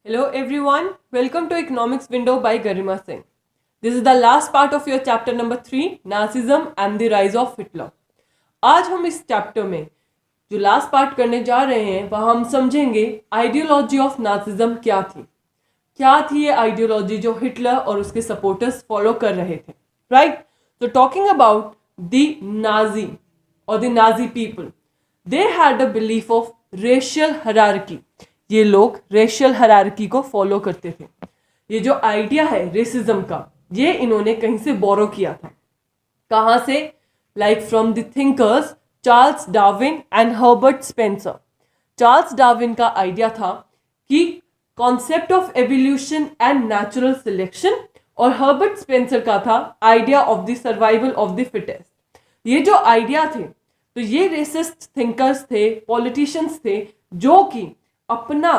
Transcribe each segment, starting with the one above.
Hello everyone, welcome to Economics Window by Garima Singh. This is the last part of your chapter number 3, Nazism and the Rise of Hitler. आज हम इस chapter में जो last part करने जा रहे हैं वह हम समझेंगे आइडियोलॉजी ऑफ नाजिज्म क्या थी ये आइडियोलॉजी जो हिटलर और उसके सपोर्टर्स फॉलो कर रहे थे, राइट? तो टॉकिंग अबाउट द नाजी और the Nazi people, they had a belief of racial hierarchy. ये लोग रेशियल हायरार्की को फॉलो करते थे. ये जो आइडिया है रेसिज्म का, ये इन्होंने कहीं से बोरो किया था. कहाँ से? Like from the thinkers Charles Darwin and Herbert Spencer. Charles Darwin का आइडिया था कि concept of evolution and natural selection, और हर्बर्ट स्पेंसर का था idea of the survival of the fittest. ये जो आइडिया थे, तो ये रेसिस्ट थिंकर्स थे, पॉलिटिशियंस थे, जो कि अपना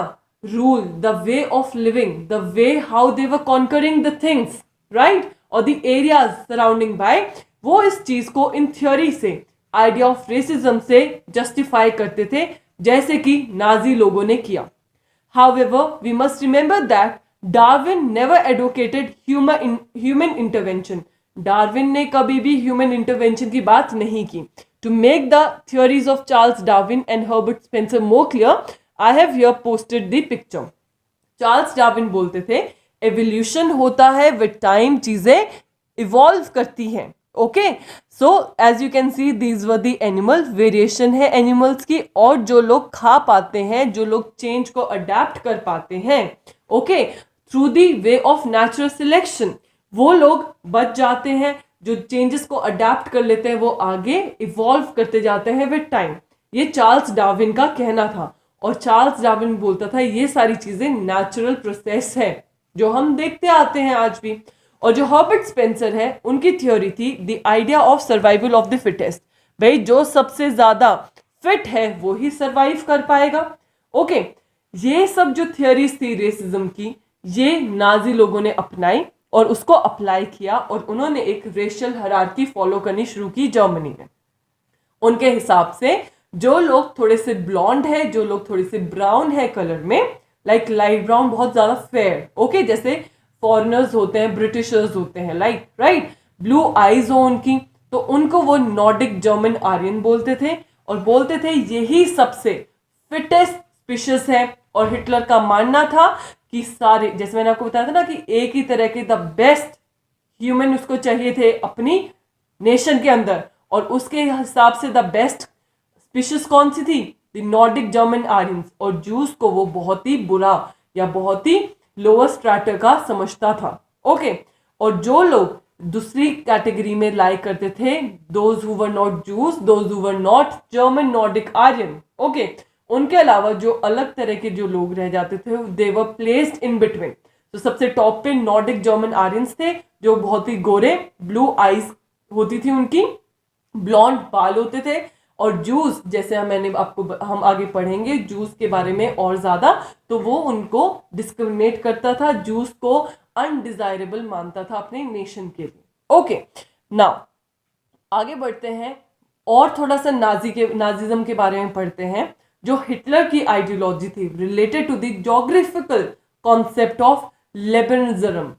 rule, the way of living, the way how they were conquering the things, right, और द एरियाज सराउंडिंग बाय, वो इस चीज को इन थ्योरी से, आइडिया ऑफ रेसिज्म से जस्टिफाई करते थे, जैसे कि नाजी लोगों ने किया. However, we must remember that Darwin never advocated human intervention. Darwin ने कभी भी ह्यूमन इंटरवेंशन की बात नहीं की. To make the theories of Charles Darwin and Herbert Spencer more clear, I have here posted the picture. Charles Darwin बोलते थे evolution होता है विद टाइम, चीजें इवॉल्व करती हैं. Okay, so as you can see these were the animal, variation है animals की, और जो लोग खा पाते हैं, जो लोग चेंज को अडेप्ट कर पाते हैं, okay, through the way of natural selection, वो लोग बच जाते हैं. जो चेंजेस को अडेप्ट कर लेते हैं वो आगे इवॉल्व करते जाते हैं विद टाइम. ये चार्ल्स डार्विन का कहना था. और चार्ल्स डार्विन बोलता था ये सारी चीजें नेचुरल प्रोसेस है जो हम देखते आते हैं आज भी. और जो हर्बर्ट स्पेंसर है, उनकी थ्योरी थी the idea of survival of the fittest. भाई जो सबसे ज्यादा फिट है वो ही सर्वाइव कर पाएगा. ओके, ये सब जो थ्योरीज थी रेसिज्म की, ये नाजी लोगों ने अपनाई और उसको अप्लाई किया, और उन्होंने एक रेशियल हायरार्की फॉलो करनी शुरू की जर्मनी में. उनके हिसाब से जो लोग थोड़े से ब्लॉन्ड है, जो लोग थोड़े से ब्राउन है कलर में, लाइक लाइट ब्राउन, बहुत ज्यादा फेयर, ओके, जैसे फॉरेनर्स होते हैं, ब्रिटिशर्स होते हैं, लाइक, राइट, ब्लू आईज हो उनकी, तो उनको वो नॉर्डिक जर्मन आर्यन बोलते थे, और बोलते थे यही सबसे फिटेस्ट स्पीशीज है. और हिटलर का मानना था कि सारे, जैसे मैंने आपको बताया था ना कि एक ही तरह के द बेस्ट ह्यूमन उसको चाहिए थे अपनी नेशन के अंदर, और उसके हिसाब से द बेस्ट स्पीशीज कौन सी थी? The Nordic German Aryans. और जूस को वो बहुत ही बुरा या बहुत ही लोअर स्ट्रैटा का समझता था. ओके, और जो लोग दूसरी कैटेगरी में लाइक करते थे, those who were not Jews, those who were not German Nordic Aryan, okay, उनके अलावा जो अलग तरह के जो लोग रह जाते थे, दे वर प्लेस्ड इन बिटवीन. तो सबसे टॉप पे नॉर्डिक जर्मन आर्यंस थे, जो बहुत ही गोरे, ब्लू आईज होती थी उनकी, ब्लॉन्ड बाल होते थे. और जूस, जैसे मैंने आपको, हम आगे पढ़ेंगे जूस के बारे में और ज्यादा, तो वो उनको डिस्क्रिमिनेट करता था, जूस को अनडिजायरेबल मानता था अपने नेशन के लिए. ओके, नाउ आगे बढ़ते हैं और थोड़ा सा नाजिज्म के बारे में पढ़ते हैं. जो हिटलर की आइडियोलॉजी थी related to the geographical concept of lebanism,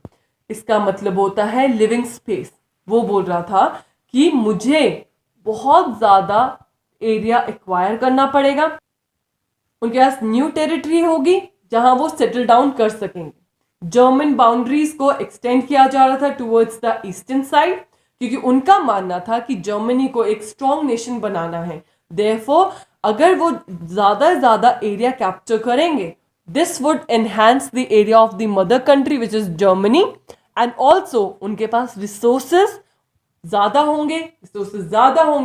इसका मतलब होता है लिविंग स्पेस. वो बोल रहा था कि मुझे बहुत ज्यादा एरिया एक्वायर करना पड़ेगा, उनके पास न्यू टेरिटरी होगी जहां वो सेटल डाउन कर सकेंगे. जर्मन बाउंड्रीज को एक्सटेंड किया जा रहा था टुवर्ड्स द ईस्टर्न साइड, क्योंकि उनका मानना था कि जर्मनी को एक स्ट्रॉन्ग नेशन बनाना है. देयरफॉर अगर वो ज्यादा एरिया कैप्चर करेंगे, this would enhance the area of the mother country which is Germany, and also उनके पास रिसोर्सेज ज्यादा होंगे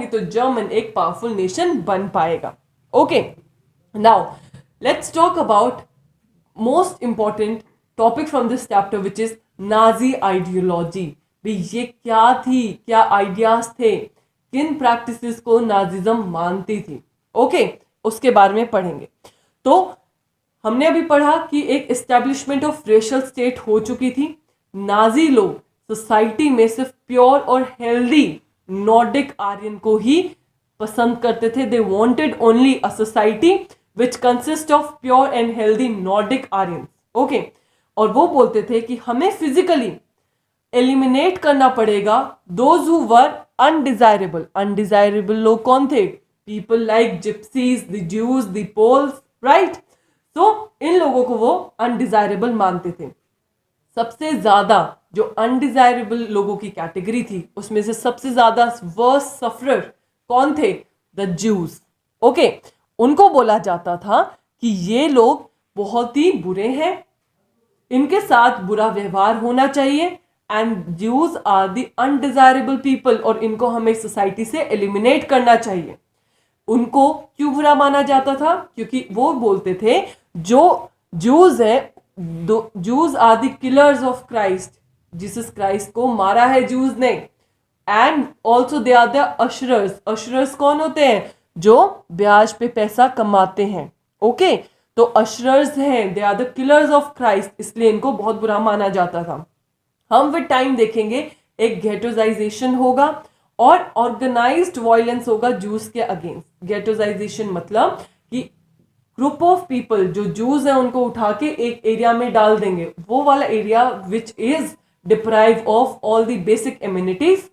तो जर्मन एक पावरफुल नेशन बन पाएगा. Okay, now let's talk about most important topic from this chapter which is Nazi ideology. भाई ये क्या थी, क्या आइडियाज थे, किन प्रैक्टिसेस को नाजिज्म मानती थी. ओके, उसके बारे में पढ़ेंगे. तो हमने अभी पढ़ा कि एक एस्टेब्लिशमेंट ऑफ रेशियल स्टेट हो चुकी थी. नाजी लोग सोसाइटी में सिर्फ प्योर और हेल्दी नॉर्डिक आर्यन को ही पसंद करते थे. They wanted only a society which consist of pure and healthy Nordic Aryans. Okay और वो बोलते थे कि हमें फिजिकली एलिमिनेट करना पड़ेगा those who were undesirable. Undesirable लोग कौन थे? People like gypsies, the Jews, the Poles, right. तो इन लोगों को वो अनडिजायरेबल मानते थे। सबसे ज्यादा जो अनडिजायरेबल लोगों की कैटेगरी थी उसमें से सबसे ज्यादा वर्स्ट सफरर कौन थे? The Jews. ओके उनको बोला जाता था कि ये लोग बहुत ही बुरे हैं, इनके साथ बुरा व्यवहार होना चाहिए, and Jews are the undesirable people, और इनको हमें सोसाइटी से एलिमिनेट करना चाहिए। उनको क्यों बुरा माना जाता था? क्योंकि वो बोलते थे जो ज्यूज है, Jews are the killers of Christ, Jesus Christ को मारा है ज्यूज ने, and also they are the usurers. Usurers कौन होते हैं? जो ब्याज पे पैसा कमाते हैं। ओके तो अशरर्स हैं, they are the killers of Christ, इसलिए इनको बहुत बुरा माना जाता था। हम विद टाइम देखेंगे एक गेटोजाइजेशन होगा और ऑर्गेनाइज्ड वायलेंस होगा जूस के अगेंस्ट। गेटोजाइजेशन मतलब कि ग्रुप ऑफ पीपल जो जूस है उनको उठा के एक एरिया में डाल देंगे, वो वाला area which is deprive of all the basic amenities,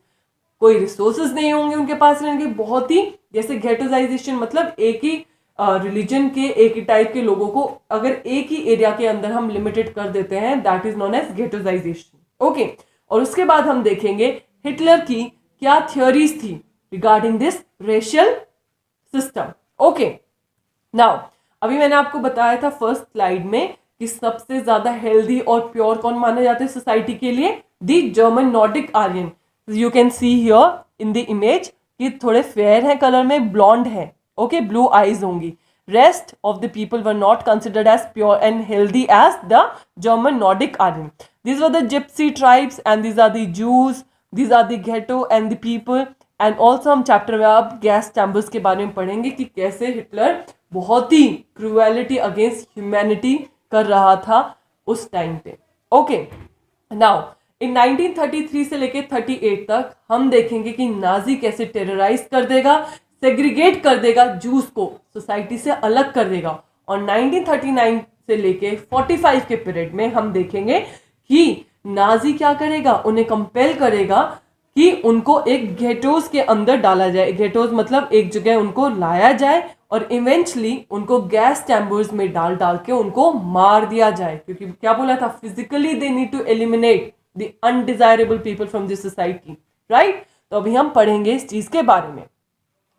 कोई रिसोर्सेज नहीं होंगे उनके पास रहने के। बहुत ही जैसे गेटोजाइजेशन मतलब एक ही रिलीजन के एक ही टाइप के लोगों को अगर एक ही एरिया के अंदर हम लिमिटेड कर देते हैं, that is known as ghettoization. Okay और उसके बाद हम देखेंगे हिटलर की क्या थियोरीज थी regarding this racial system. Okay now अभी मैंने आपको बताया था फर्स्ट स्लाइड में कि सबसे ज्यादा हेल्दी और प्योर कौन माने जाते हैं सोसाइटी के लिए? The German Nordic Aryan. You can see here in the image कि थोड़े फेयर है कलर में, ब्लॉन्ड है, ओके ब्लू आईज होंगी। Rest of the people were not considered as pure and healthy as the German Nordic Aryan. These were the gypsy tribes and these are the Jews, these are the ghetto and the people, and also हम chapter में आप gas chambers के बारे में पढ़ेंगे कि कैसे Hitler बहुत ही क्रूएलिटी अगेंस्ट ह्यूमैनिटी कर रहा था उस टाइम पे। ओके नाउ इन 1933 से लेके 38 तक हम देखेंगे कि नाजी कैसे टेरराइज कर देगा, सेग्रीगेट कर देगा, जूस को सोसाइटी से अलग कर देगा। और 1939 से लेके 45 के पीरियड में हम देखेंगे कि नाजी क्या करेगा, उन्हें कंपेल करेगा कि उनको एक गेटोज के अंदर डाला जाए। गेटोज मतलब एक जगह उनको लाया जाए और इवेंचुअली उनको गैस चैम्बर्स में डाल डाल के उनको मार दिया जाए, क्योंकि क्या बोला था? Physically they need to eliminate the undesirable people from this society, right. तो अभी हम पढ़ेंगे इस चीज के बारे में।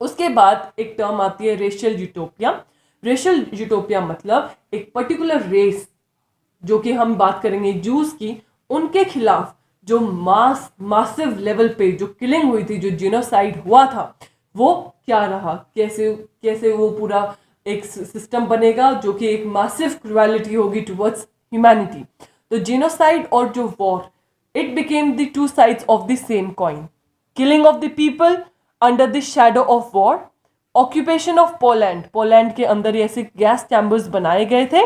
उसके बाद एक टर्म आती है रेशियल यूटोपिया। रेशियल यूटोपिया मतलब एक पर्टिकुलर रेस, जो कि हम बात करेंगे जूस की, उनके खिलाफ जो मासिव लेवल पे जो किलिंग हुई थी, जो जीनोसाइड हुआ था, वो क्या रहा, कैसे वो पूरा एक सिस्टम बनेगा जो कि एक मासिव क्रुएलिटी होगी टुवर्ड्स ह्यूमैनिटी। तो जीनोसाइड और जो war, it became the two sides of the same coin. Killing of the people under the shadow of war, occupation of Poland, Poland के अंदर ऐसे गैस चैम्बर्स बनाए गए थे,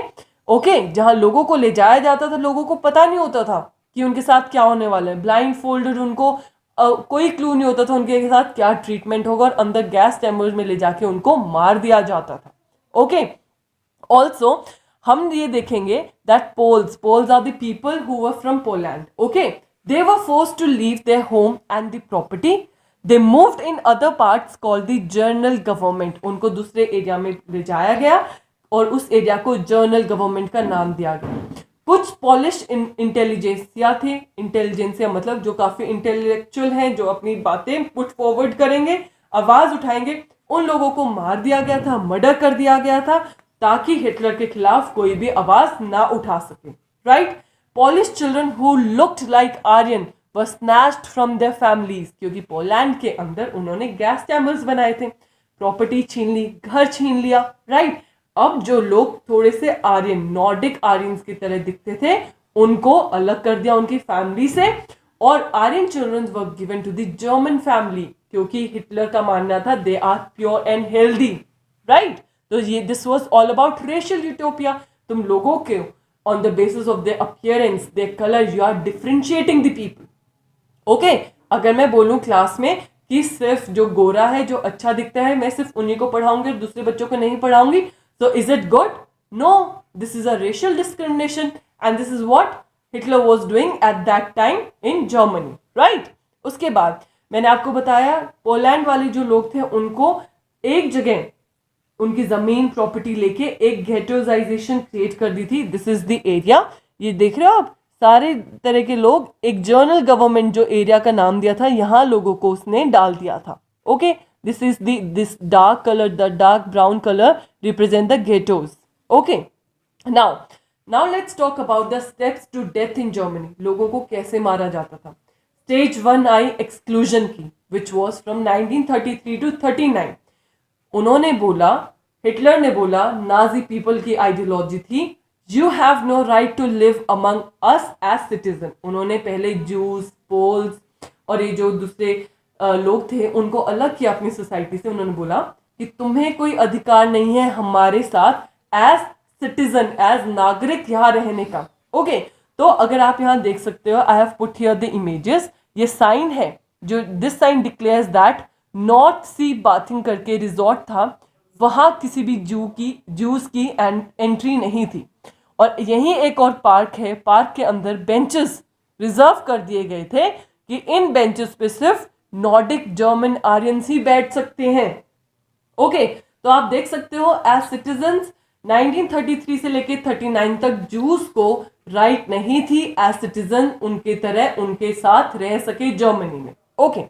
ओके जहां लोगों को ले जाया जाता था, लोगों को पता नहीं होता था कि उनके साथ क्या होने वाला है, ब्लाइंड फोल्डेड, उनको कोई क्लू नहीं होता था उनके साथ क्या ट्रीटमेंट होगा, और अंदर गैस चैम्बर्स में ले जाके उनको मार दिया जाता था। ओके ऑल्सो हम ये देखेंगे that Poles are the people who were from Poland. Okay they were forced to leave their home and the property, they moved in other parts called the general government. उनको दूसरे area में ले जाया गया और उस एरिया को journal government का नाम दिया गया। कुछ पॉलिश इंटेलिजेंसिया थे, इंटेलिजेंसिया मतलब जो काफी इंटेलेक्चुअल हैं, जो अपनी बातें पुट फॉरवर्ड करेंगे, आवाज उठाएंगे, उन लोगों को मार दिया गया था, मर्डर कर दिया गया था, ताकि हिटलर के खिलाफ कोई भी आवाज ना उठा सके, right. Polish children who looked like Aryan were snatched from their families, क्योंकि पोलैंड के अंदर उन्होंने गैस चैम्बर्स बनाए थे, प्रॉपर्टी छीन ली, घर छीन लिया, राइट। अब जो लोग थोड़े से आर्यन, नॉर्डिक आर्यंस की तरह दिखते थे, उनको अलग कर दिया उनकी फैमिली से, और Aryan children were given to the German family, क्योंकि हिटलर का मानना था they are pure and healthy, right. तो ये this was all about racial utopia. तुम लोगों के on the basis of their appearance, their colour, you are differentiating the people. Okay अगर मैं बोलूं क्लास में कि सिर्फ जो गोरा है, जो अच्छा दिखता है, मैं सिर्फ उन्हीं को पढ़ाऊंगी और दूसरे बच्चों को नहीं पढ़ाऊंगी, so is it good? No, this is a racial discrimination and this is what Hitler was doing at that time in Germany, right. उसके बाद मैंने आपको बताया पोलैंड वाले जो लोग थे उनको एक जगह उनकी जमीन प्रॉपर्टी लेके एक गेटोजाइजेशन क्रिएट कर दी थी। दिस इज द एरिया, ये देख रहे हो आप, सारे तरह के लोग, एक जर्नल गवर्नमेंट जो एरिया का नाम दिया था यहाँ लोगों को उसने डाल दिया था। Okay, this is this dark colour, the dark brown colour represent the ghettos. Okay, now let's talk about the steps to death in Germany. लोगों को कैसे मारा जाता था। स्टेज 1 आई एक्सक्लूजन की, विच वॉज फ्रॉम 1933 टू 39। उन्होंने बोला, हिटलर ने बोला, नाजी पीपल की आइडियोलॉजी थी, you have no right to live among us as citizen. उन्होंने पहले जूस, पोल्स और ये जो दूसरे लोग थे उनको अलग किया अपनी सोसाइटी से। उन्होंने बोला कि तुम्हें कोई अधिकार नहीं है हमारे साथ एज सिटीजन, एज नागरिक यहाँ रहने का। ओके, तो अगर आप यहाँ देख सकते हो, I have put here the images, ये साइन है जो, this sign declares that North Sea bathing करके रिजॉर्ट था, वहां किसी भी जूस की एंट्री नहीं थी। और यहीं एक और पार्क है, पार्क के अंदर बेंचेस रिजर्व कर दिए गए थे कि इन बेंचेस पे सिर्फ नॉर्डिक जर्मन आर्यंस ही बैठ सकते हैं। ओके, तो आप देख सकते हो एज सिटीजन्स 1933 से लेके 39 तक जूस को राइट नहीं थी एज सिटीजन उनके तरह उनके साथ रह सके जर्मनी में। ओके,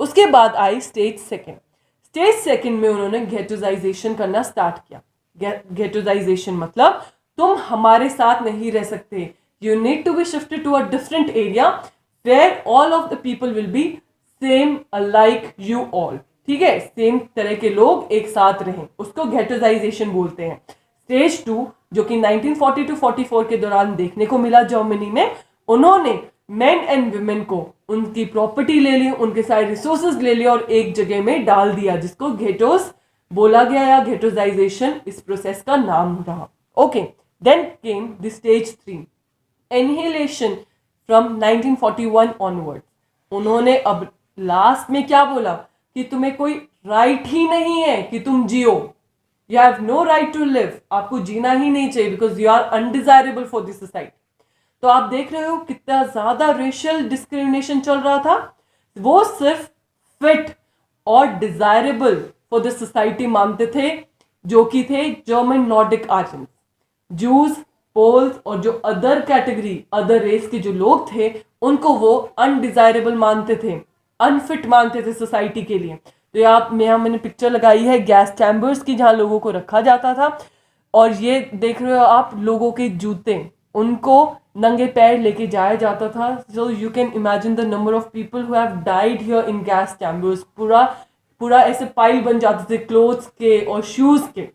उसके बाद आई स्टेज सेकंड। स्टेज सेकंड में उन्होंने गेटोजाइजेशन करना स्टार्ट किया। गेटोजाइजेशन मतलब तुम हमारे साथ नहीं रह सकते, you need to be shifted to a different area where all of the people will be same like you all. ठीक है, सेम तरह के लोग एक साथ रहें, उसको गेटोजाइजेशन बोलते हैं। स्टेज 2 जो कि 1940 टू 44 के दौरान देखने को मिला जर्मनी में, उन्होंने मेन एंड वुमेन को उनकी प्रॉपर्टी ले ली, उनके सारे रिसोर्सेज ले लिए और एक जगह में डाल दिया, जिसको घेटोस बोला गया या घेटोजाइजेशन इस प्रोसेस का नाम रहा। Okay, then came the stage 3 annihilation from 1941 onward. उन्होंने अब लास्ट में क्या बोला कि तुम्हें कोई राइट ही नहीं है कि तुम जियो, you have no right to live, आपको जीना ही नहीं चाहिए because you are undesirable for this society. तो आप देख रहे हो कितना ज्यादा रेशियल डिस्क्रिमिनेशन चल रहा था। वो सिर्फ फिट और डिजायरेबल फॉर द सोसाइटी मानते थे, जो कि थे German Nordic Aryans, Jews, Poles और जो अदर कैटेगरी, अदर रेस के जो लोग थे, उनको वो अनडिजायरेबल मानते थे, अनफिट मानते थे सोसाइटी के लिए। तो यहाँ मैंने पिक्चर लगाई है गैस चैम्बर्स की, जहाँ लोगों को रखा जाता था। और ये देख रहे हो आप लोगों के जूते, उनको नंगे पैर लेके जाया जाता था। So you can imagine the number of people who have died here in gas chambers. पूरा ऐसे पाइल बन जाते थे क्लोथ्स के और शूज के।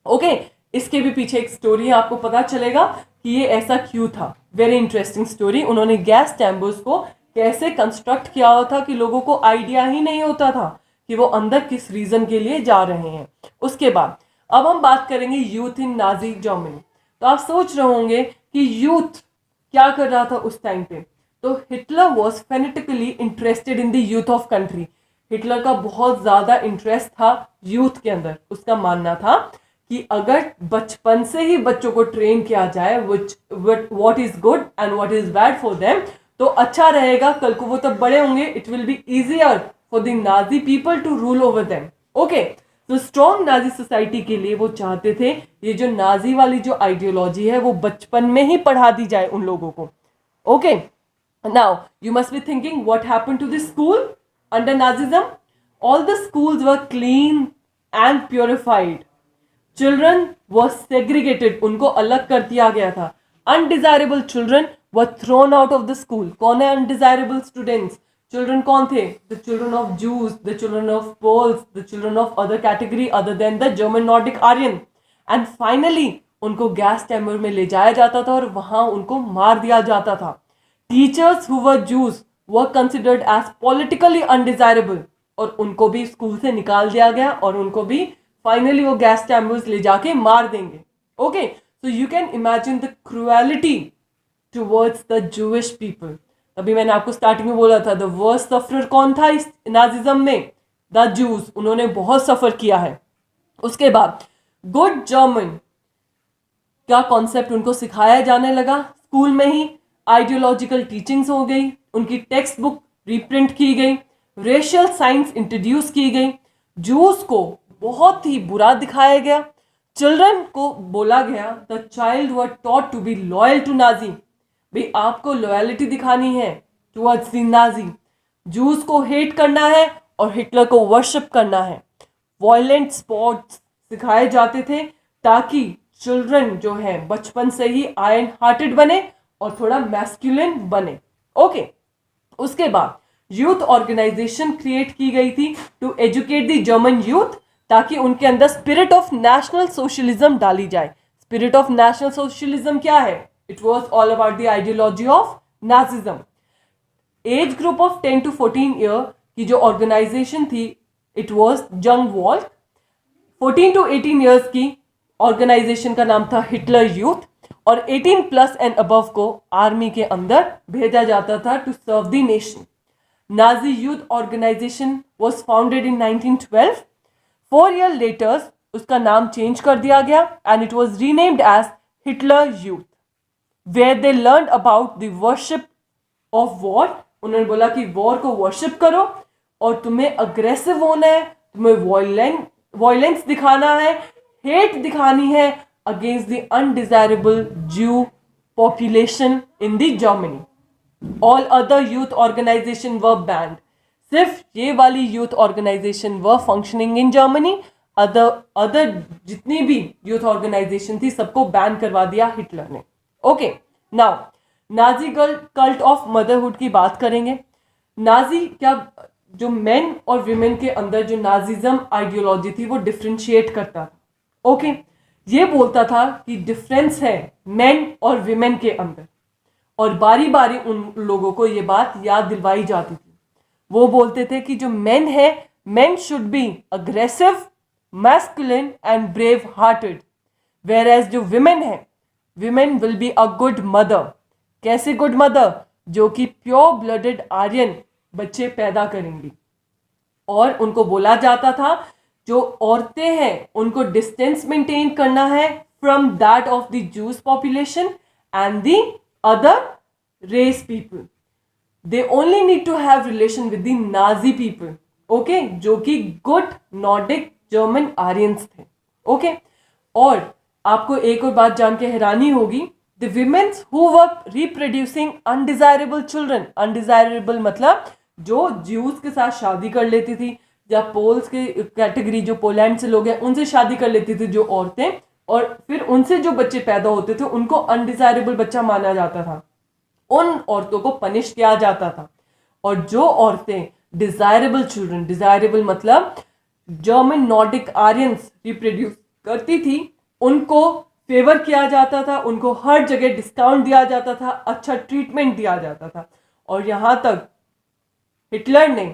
ओके, इसके भी पीछे एक स्टोरी है, आपको पता चलेगा कि ये ऐसा क्यों था। Very interesting story. उन्होंने गैस चैम्बर्स को कैसे कंस्ट्रक्ट किया हुआ था कि लोगों को आइडिया ही नहीं होता था कि वो अंदर किस रीजन के लिए जा रहे हैं। उसके बाद अब हम बात करेंगे यूथ इन नाजी जर्मनी। तो आप सोच रहे होंगे कि यूथ क्या कर रहा था उस टाइम पे। तो Hitler was fanatically interested in the youth of country. Hitler का बहुत ज्यादा इंटरेस्ट था यूथ के अंदर। उसका मानना था कि अगर बचपन से ही बच्चों को ट्रेन किया जाए what is good and what is bad for them, तो अच्छा रहेगा। कल को वो तब बड़े होंगे, it will be easier for the Nazi people to rule over them. Okay, तो स्ट्रॉन्ग नाजी सोसाइटी के लिए वो चाहते थे ये जो नाजी वाली जो आइडियोलॉजी है वो बचपन में ही पढ़ा दी जाए उन लोगों को। Okay, now you must be thinking what happened to the school under Nazism. All the schools were clean and purified. Children were segregated, उनको अलग कर दिया गया था। Undesirable children were thrown out of the school. कौन है undesirable students? Children कौन थे? The children of Jews, the children of Poles, the children of other category other than the German Nordic Aryan. And finally उनको gas chamber में ले जाया जाता था और वहां उनको मार दिया जाता था। Teachers who were Jews were considered as politically undesirable और उनको भी स्कूल से निकाल दिया गया और उनको भी फाइनली वो गैस चैम्बर्स ले जाके मार देंगे। Okay, so you can imagine the cruelty towards the Jewish people. अभी मैंने आपको स्टार्टिंग में बोला था द वर्स्ट सफरर कौन था इस नाजिज्म में? The juice. उन्होंने बहुत सफर किया है। उसके बाद गुड जर्मन का कॉन्सेप्ट उनको सिखाया जाने लगा स्कूल में ही आइडियोलॉजिकल टीचिंग्स हो गई, उनकी टेक्स्ट बुक रीप्रिंट की गई, रेशियल साइंस इंट्रोड्यूस की गई, जूस को बहुत ही बुरा दिखाया गया, चिल्ड्रन को बोला गया the child were taught to be loyal to Nazi, भाई आपको लॉयलिटी दिखानी है टुवर्ड्स द नाजी, जूस को हेट करना है और हिटलर को वर्शिप करना है। वायलेंट स्पोर्ट्स सिखाए जाते थे ताकि चिल्ड्रन जो है बचपन से ही आयरन हार्टेड बने और थोड़ा मैस्कुलिन बने। ओके, उसके बाद यूथ ऑर्गेनाइजेशन क्रिएट की गई थी to educate the German youth, ताकि उनके अंदर स्पिरिट ऑफ नेशनल सोशलिज्म डाली जाए। स्पिरिट ऑफ नेशनल सोशलिज्म क्या है? It was all about the ideology of Nazism. Age group of 10 to 14 year की जो ऑर्गेनाइजेशन थी इट वॉज जंग वॉल्क। 14 to 18 ईयर्स की ऑर्गेनाइजेशन का नाम था हिटलर यूथ, और 18+ एंड अबव को आर्मी के अंदर भेजा जाता था to serve the nation. Nazi youth organisation was founded in 1912। 4 year later उसका नाम चेंज कर दिया गया and it was renamed as Hitler youth, where they learn about the worship of war. उन्होंने बोला कि वॉर को वर्शिप करो और तुम्हें अग्रेसिव होना है, तुम्हें वायलेंस दिखाना है, हेट दिखानी है against the undesirable Jew population in the Germany. All other youth organisation were banned. सिर्फ ये वाली youth organisation were functioning in Germany, other जितनी भी यूथ ऑर्गेनाइजेशन थी सबको बैन करवा दिया हिटलर ने। Okay, now Nazi cult of motherhood की बात करेंगे। नाजी क्या जो मेन और विमेन के अंदर जो नाजिज्म आइडियोलॉजी थी वो डिफ्रेंशिएट करता था। ओके, ये बोलता था कि डिफरेंस है मेन और विमेन के अंदर, और बारी बारी उन लोगों को ये बात याद दिलवाई जाती थी। वो बोलते थे कि जो मेन है, men should be aggressive, masculine and brave hearted, whereas जो विमेन है, women will be a good mother. कैसे गुड मदर? जो कि प्योर ब्लडेड आर्यन बच्चे पैदा करेंगी। और उनको बोला जाता था जो औरतें हैं उनको डिस्टेंस मेंटेन करना है from that of the Jews population and the other race people. They only need to have relation with the Nazi people, okay, जो कि गुड नॉर्डिक जर्मन आर्यंस थे। ओके, और आपको एक और बात जान के हैरानी होगी, the womens who were reproducing undesirable children, undesirable मतलब जो ज्यूज के साथ शादी कर लेती थी, या पोल्स के कैटेगरी जो पोलैंड से लोग हैं उनसे शादी कर लेती थी जो औरतें, और फिर उनसे जो बच्चे पैदा होते थे उनको अनडिजायरेबल बच्चा माना जाता था, उन औरतों को पनिश किया जाता था। और जो औरतें डिजायरेबल चिल्ड्रन, डिजायरेबल मतलब जर्मन नॉर्डिक आर्यंस रिप्रोड्यूस करती थी, उनको फेवर किया जाता था, उनको हर जगह डिस्काउंट दिया जाता था, अच्छा ट्रीटमेंट दिया जाता था। और यहाँ तक हिटलर ने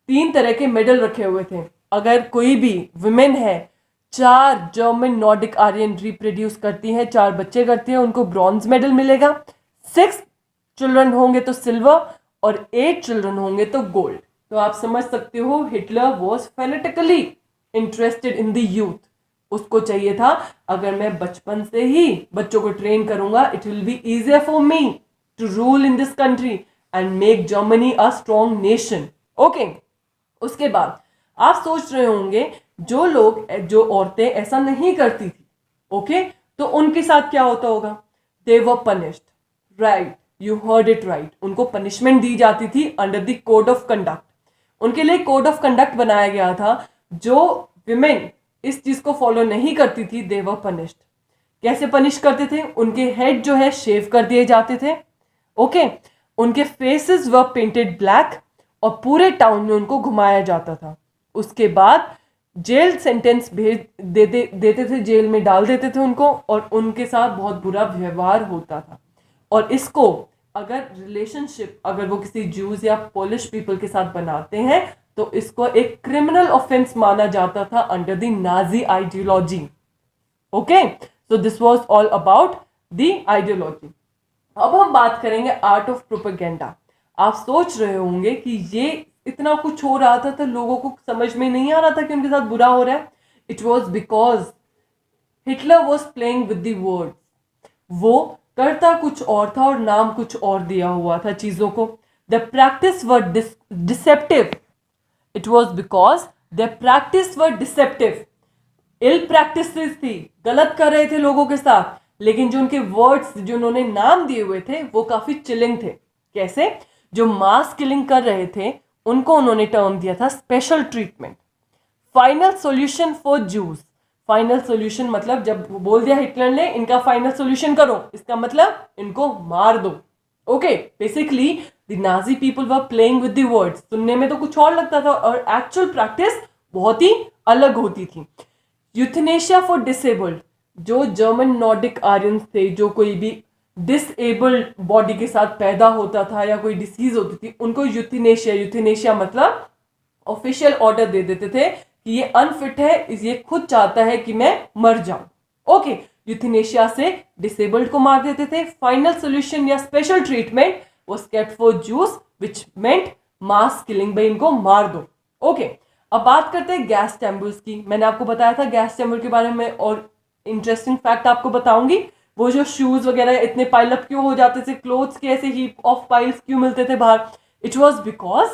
3 तरह के मेडल रखे हुए थे। अगर कोई भी विमेन है, 4 जर्मन नॉर्डिक आर्यन रिप्रोड्यूस करती हैं, 4 बच्चे करती हैं, उनको ब्रॉन्ज मेडल मिलेगा। 6 चिल्ड्रन होंगे तो सिल्वर, और 8 चिल्ड्रन होंगे तो गोल्ड। तो आप समझ सकते हो Hitler was fanatically interested in the youth. उसको चाहिए था अगर मैं बचपन से ही बच्चों को ट्रेन करूंगा, it will be easier for me to rule in this country and make Germany a strong nation. Okay, उसके बाद आप सोच रहे होंगे जो औरतें ऐसा नहीं करती थी, ओके, तो उनके साथ क्या होता होगा? They were punished, right, you heard it right. उनको पनिशमेंट दी जाती थी under the code of conduct. उनके लिए कोड ऑफ कंडक्ट बनाया गया था। जो विमेन इस चीज को फॉलो नहीं करती थी, दे वर पनिश्ड। कैसे पनिश करते थे? उनके हेड जो है शेव कर दिए जाते थे, ओके, उनके फेसेस वर पेंटेड ब्लैक, और पूरे टाउन में उनको घुमाया जाता था। उसके बाद जेल सेंटेंस देते थे, जेल में डाल देते थे उनको, और उनके साथ बहुत बुरा व्यवहार होता था। और इसको अगर रिलेशनशिप अगर वो किसी जूस या पोलिश पीपल के साथ बनाते हैं तो इसको एक क्रिमिनल ऑफेंस माना जाता था under the Nazi ideology. Okay, so this was all about the ideology. अब हम बात करेंगे आर्ट ऑफ प्रोपेगेंडा। आप सोच रहे होंगे कि ये इतना कुछ हो रहा था तो लोगों को समझ में नहीं आ रहा था कि उनके साथ बुरा हो रहा है। It was because Hitler was playing with the words. वो करता कुछ और था और नाम कुछ और दिया हुआ था चीजों को. The practice were deceptive. It was because the practice were deceptive. Ill practices थी, गलत कर रहे थे लोगों के साथ, लेकिन जो उनके वर्ड्स जो उन्होंने नाम दिए हुए थे वो काफी चिलिंग थे. कैसे? जो मास किलिंग कर रहे थे उनको उन्होंने टर्म दिया था special treatment. Final solution for juice. Final solution मतलब जब बोल दिया हिटलर ने इनका फाइनल सॉल्यूशन करो, इसका मतलब इनको मार दो. Okay, basically the Nazi people were playing with the words. सुनने में तो कुछ और लगता था और एक्चुअल प्रैक्टिस बहुत ही अलग होती थी. Euthanasia for disabled. जो जर्मन नॉर्डिक आर्यंस थे, जो कोई भी डिसेबल्ड बॉडी के साथ पैदा होता था या कोई डिसीज होती थी, उनको यूथनेशिया मतलब ऑफिशियल ऑर्डर दे देते थे कि ये अनफिट है, ये खुद चाहता है कि मैं मर जाऊं. ओके, यूथनेशिया से डिसेबल्ड को मार देते थे. फाइनल सॉल्यूशन या special treatment was kept for juice which meant mass killing. भाई इनको मार दो. ओके, अब बात करते हैं गैस चैम्बर्स की. मैंने आपको बताया था गैस चैम्बर के बारे में और इंटरेस्टिंग फैक्ट आपको बताऊंगी. वो जो शूज वगैरह इतने पाइल अप क्यों हो जाते थे, क्लोथ्स के ऐसे हीप ऑफ पाइल्स क्यों मिलते थे बाहर, it was because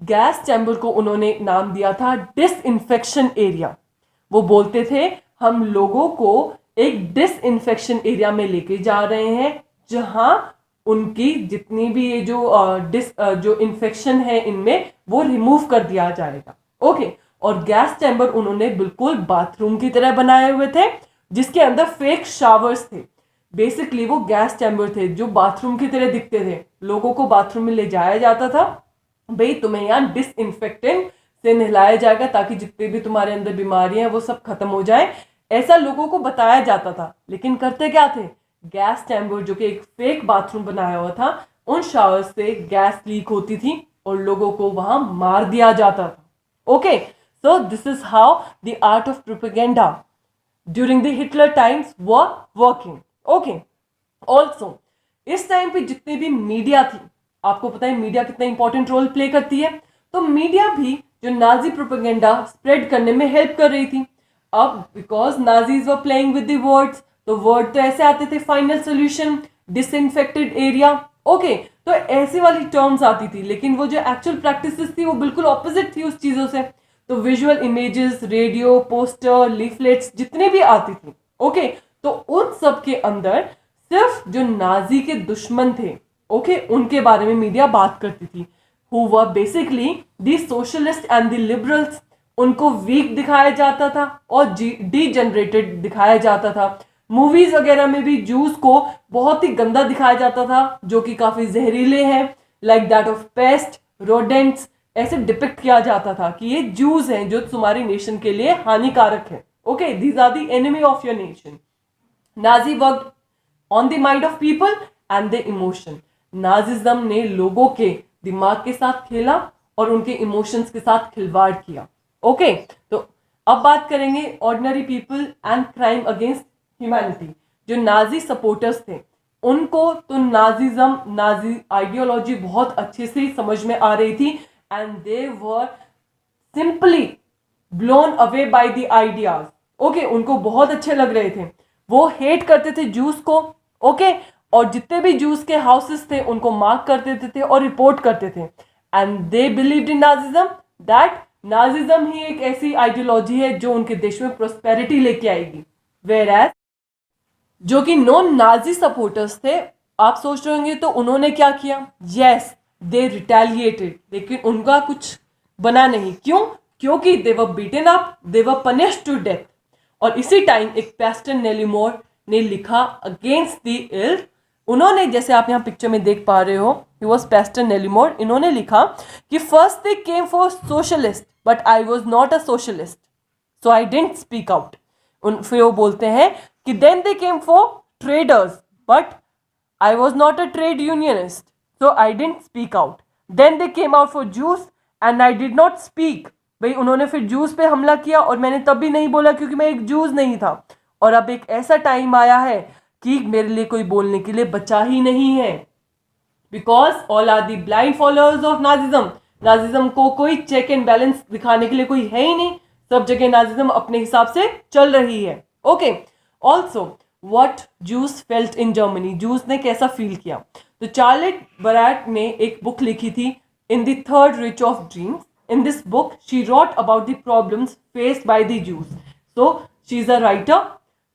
gas chamber को उन्होंने नाम दिया था डिसइंफेक्शन एरिया. वो बोलते थे हम लोगों को एक डिसइंफेक्शन एरिया में लेके जा रहे हैं जहां उनकी जितनी भी ये जो इन्फेक्शन है इनमें वो रिमूव कर दिया जाएगा. ओके, और गैस चैम्बर उन्होंने बिल्कुल बाथरूम की तरह बनाए हुए थे जिसके अंदर फेक शावर्स थे. बेसिकली वो गैस चैम्बर थे जो बाथरूम की तरह दिखते थे. लोगों को बाथरूम में ले जाया जाता था, भाई तुम्हें यहाँ डिसइंफेक्टेंट से नहलाया जाएगा ताकि जितने भी तुम्हारे अंदर बीमारियां हैं वो सब खत्म हो जाए, ऐसा लोगों को बताया जाता था. लेकिन करते क्या थे, गैस चैम्बर जो कि एक फेक बाथरूम बनाया हुआ था, उन शावर से गैस लीक होती थी और लोगों को वहां मार दिया जाता था. Okay, so this is how the art of propaganda during the Hitler times were working. Okay, also इस टाइम पे जितनी भी मीडिया थी, आपको पता है मीडिया कितना इंपॉर्टेंट रोल प्ले करती है, तो मीडिया भी जो नाजी प्रोपेगेंडा स्प्रेड करने में हेल्प कर रही थी. अब because Nazis were playing with the words, तो वर्ड तो ऐसे आते थे, final solution, disinfected area. Okay, तो ऐसी वाली टर्म्स आती थी, लेकिन वो जो एक्चुअल प्रैक्टिसेस थी वो बिल्कुल ऑपोजिट थी उस चीजों से. तो visual images, radio, poster, leaflets जितने भी आती थी, ओके, तो उन सब के अंदर सिर्फ जो नाजी के दुश्मन थे, ओके, उनके बारे में मीडिया बात करती थी. Who were basically the socialist and the liberals. उनको वीक दिखाया जाता था और डीजनरेटेड दिखाया जाता था. मूवीज वगैरह में भी जूस को बहुत ही गंदा दिखाया जाता था जो कि काफी जहरीले हैं, like that of paste, rodents, ऐसे डिपिक्ट किया जाता था कि ये जूस हैं जो तुम्हारी नेशन के लिए हानिकारक है. Okay, these are the enemy of your nation. Nazi worked on the mind of people and the emotion. Nazism ने लोगों के दिमाग के साथ खेला और उनके इमोशंस के साथ खिलवाड़ किया. ओके, तो अब बात करेंगे ordinary people and crime against humanity. जो नाजी सपोर्टर्स थे उनको तो नाजी आइडियोलॉजी बहुत अच्छे से समझ में आ रही थी and they were simply blown away by the ideas. Okay, उनको बहुत अच्छे लग रहे थे. वो हेट करते थे जूस को. ओके, और जितने भी जूस के हाउसेस थे उनको मार्क कर देते थे और रिपोर्ट करते थे. And they believed in Nazism, that Nazism ही एक ऐसी आइडियोलॉजी है जो उनके देश में प्रोस्पेरिटी लेके आएगी. वेयरएज जो कि नॉन नाजी सपोर्टर्स थे, आप सोच रहे होंगे तो उन्होंने क्या किया, यस दे रिटेलिएटेड, लेकिन उनका कुछ बना नहीं. क्यों? क्योंकि they were beaten up, they were punished to death. और इसी टाइम एक पेस्टर नेलीमोर ने लिखा अगेंस्ट द इल्ड. उन्होंने, जैसे आप यहाँ पिक्चर में देख पा रहे हो, ही वॉज पेस्टर नेलीमोर. इन्होंने लिखा कि first they came for socialist but I was not a socialist so I didn't speak out. फिर वो बोलते हैं कि then they came for traders but I was not a trade unionist so I didn't speak out. Then they came out for Jews and I did not speak. भाई उन्होंने फिर juice पे हमला किया और मैंने तब भी नहीं बोला क्योंकि मैं एक जूस नहीं था. और अब एक ऐसा टाइम आया है कि मेरे लिए कोई बोलने के लिए बचा ही नहीं है. Because all are the blind followers of Nazism. Nazism को कोई चेक एंड बैलेंस दिखाने के लिए कोई है ही नहीं. सब जगह नाजिज्म अपने हिसाब से चल रही है. Okay, also what juice felt in Germany, juice ने कैसा फील किया। तो चार्लेट बरैट ने एक बुक लिखी थी in the third Reich of dreams. In this book she wrote about the problems faced by the Jews. So she is a writer.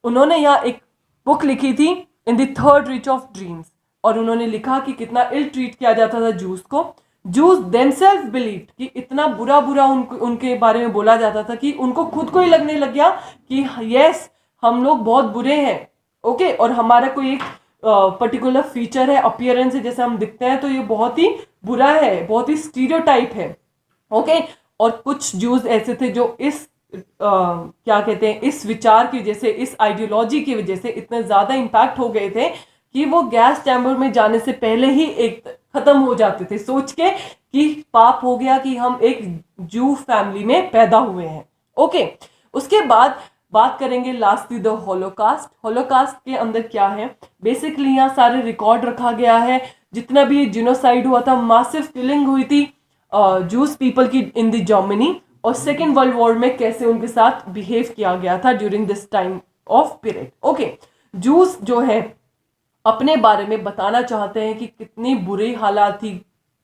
उन्होंने यहाँ एक बुक लिखी थी in the third Reich of dreams, और उन्होंने लिखा कि कितना इल ट्रीट किया जाता था जूस को। जूस देमसेल्फ बिलीव कि इतना बुरा बुरा उनके बारे में बोला जाता था कि उनको खुद को ही लगने लग गया कि यस हम लोग बहुत बुरे हैं, ओके, और हमारा कोई एक पर्टिकुलर फीचर है, अपीयरेंस है, जैसे हम दिखते हैं तो ये बहुत ही बुरा है, बहुत ही स्टीरियोटाइप है, ओके। और कुछ जूस ऐसे थे जो इस क्या कहते हैं, इस विचार की वजह से, इस आइडियोलॉजी की वजह से इतने ज्यादा इम्पैक्ट हो गए थे कि वो गैस चैम्बर में जाने से पहले ही एक खत्म हो जाते थे, सोच के कि पाप हो गया कि हम एक जू फैमिली में पैदा हुए हैं, ओके। उसके बाद बात करेंगे लास्टली द होलोकास्ट। होलोकास्ट के अंदर क्या है, बेसिकली यहाँ सारे रिकॉर्ड रखा गया है, जितना भी जिनोसाइड हुआ था, मासिव किलिंग हुई थी जूस पीपल की इन द जर्मनी, और सेकेंड वर्ल्ड वॉर में कैसे उनके साथ बिहेव किया गया था during this time of period, okay. Juice जो है अपने बारे में बताना चाहते हैं कि कितनी बुरी हालात थी,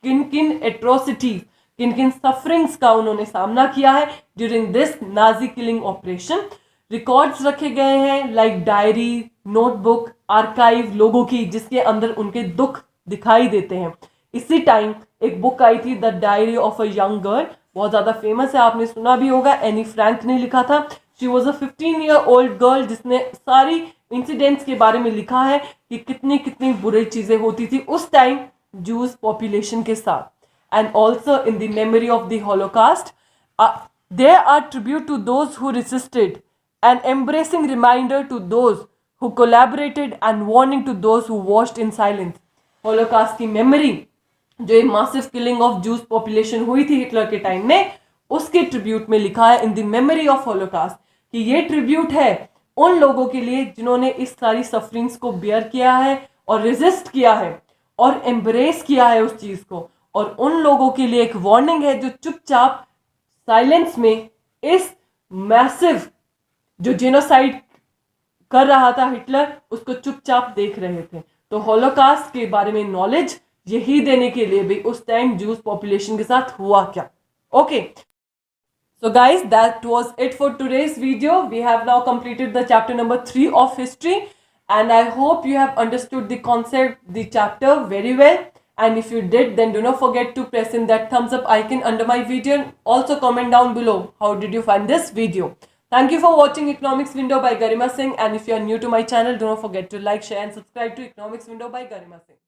किन किन एट्रोसिटीज, किन किन सफरिंग्स का उन्होंने सामना किया है during this Nazi killing operation. Records रखे गए हैं लाइक डायरी, नोटबुक, आर्काइव लोगों की, जिसके अंदर उनके दुख दिखाई देते हैं। इसी टाइम एक बुक आई थी the diary of a young girl, बहुत ज्यादा फेमस है, आपने सुना भी होगा, एनी फ्रैंक ने लिखा था। She was a 15-year-old girl जिसने सारी इंसिडेंट्स के बारे में लिखा है कि कितनी कितनी बुरी चीजें होती थी उस टाइम जूस पॉपुलेशन के साथ। And also in the memory of the Holocaust there are tribute to those who resisted, an embracing reminder to those who collaborated and warning to those who watched in silence। Holocaust की memory, जो ये massive killing of juice population हुई थी Hitler के time में, उसके tribute में लिखा है इन द मेमोरी ऑफ हॉलोकास्ट कि ये ट्रिब्यूट है उन लोगों के लिए जिन्होंने इस सारी सफरिंग्स को बियर किया है और रेजिस्ट किया है और एम्ब्रेस किया है उस चीज को, और उन लोगों के लिए एक वार्निंग है जो चुपचाप साइलेंस में इस मैसिव जो जेनोसाइड कर रहा था हिटलर, उसको चुपचाप देख रहे थे। तो हॉलोकास्ट के बारे में नॉलेज यही देने के लिए भी उस टाइम जूस पॉपुलेशन के साथ हुआ क्या, okay. So guys, that was it for today's video. We have now completed the chapter number 3 of history, and I hope you have understood the concept, the chapter very well. And if you did, then do not forget to press in that thumbs up icon under my video. Also comment down below how did you find this video. Thank you for watching Economics Window by Garima Singh, and if you are new to my channel, do not forget to like, share and subscribe to Economics Window by Garima Singh.